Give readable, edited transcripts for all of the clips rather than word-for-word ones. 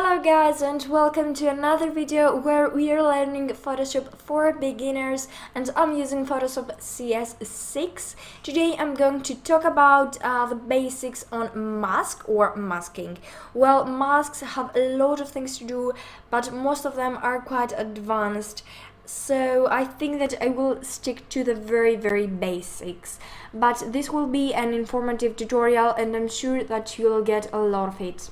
Hello guys, and welcome to another video where we are learning Photoshop for beginners, and I'm using Photoshop CS6. Today I'm going to talk about the basics on mask or masking. Well, masks have a lot of things to do, but most of them are quite advanced. So I think that I will stick to the very basics, but this will be an informative tutorial and I'm sure that you'll get a lot of it.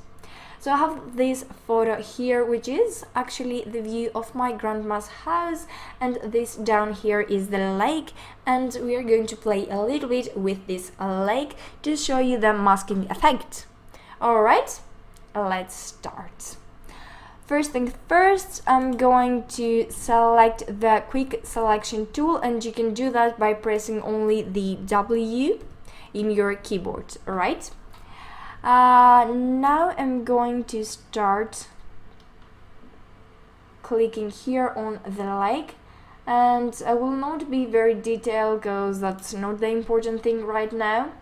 So I have this photo here, which is actually the view of my grandma's house, and this down here is the lake, and we are going to play a little bit with this lake to show you the masking effect. Alright, let's start. First thing first, I'm going to select the quick selection tool, and you can do that by pressing only the W in your keyboard, alright? Now I'm going to start clicking here on the lake, and I will not be very detailed because that's not the important thing right now.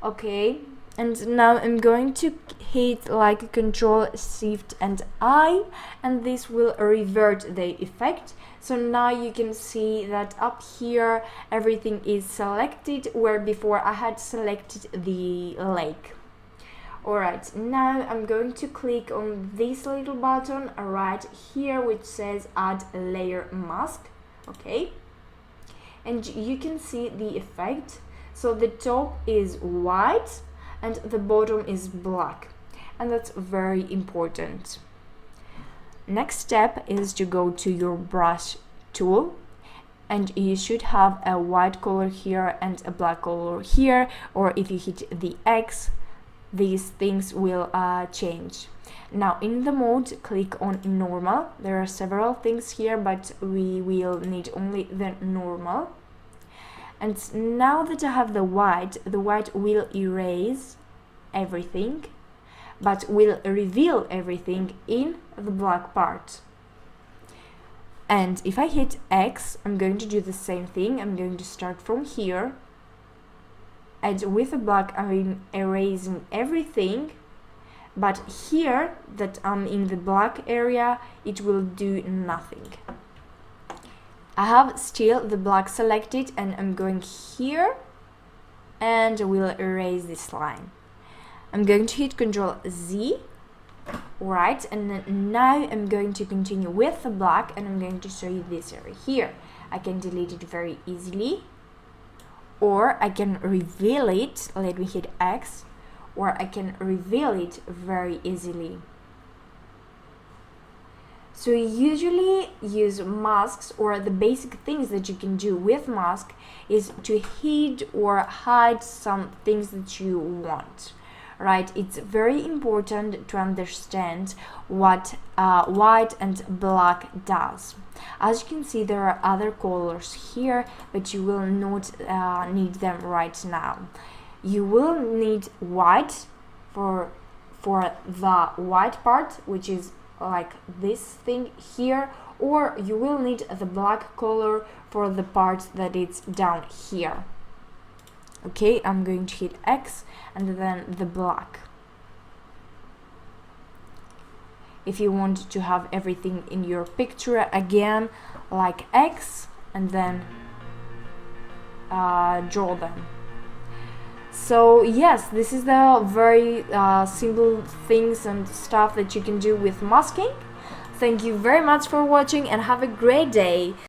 Okay, and now I'm going to hit like Control Shift and I, and this will revert the effect. So now you can see that up here everything is selected, where before I had selected the lake. Alright, now I'm going to click on this little button right here which says Add Layer Mask. Okay, and you can see the effect. So the top is white and the bottom is black, and that's very important. Next step is to go to your brush tool, and you should have a white color here and a black color here, or if you hit the X, these things will change. Now in the mode, click on normal. There are several things here, but we will need only the normal. And now that I have the white will erase everything, but will reveal everything in the black part. And if I hit X, I'm going to do the same thing. I'm going to start from here, and with the black I'm erasing everything, but here that I'm in the black area it will do nothing. I have still the black selected, and I'm going here and will erase this line. I'm going to hit Control Z, right, and then now I'm going to continue with the black, and I'm going to show you this area here. I can delete it very easily, or I can reveal it. Let me hit X, or I can reveal it very easily. So you usually use masks, or the basic things that you can do with mask is to hide or hide some things that you want. Right, it's very important to understand what white and black does. As you can see, there are other colors here, but you will not need them right now. You will need white for the white part, which is like this thing here, or you will need the black color for the part that is down here. Okay, I'm going to hit X and then the black. If you want to have everything in your picture, again, like X and then draw them. So yes, this is the very simple things and stuff that you can do with masking. Thank you very much for watching and have a great day.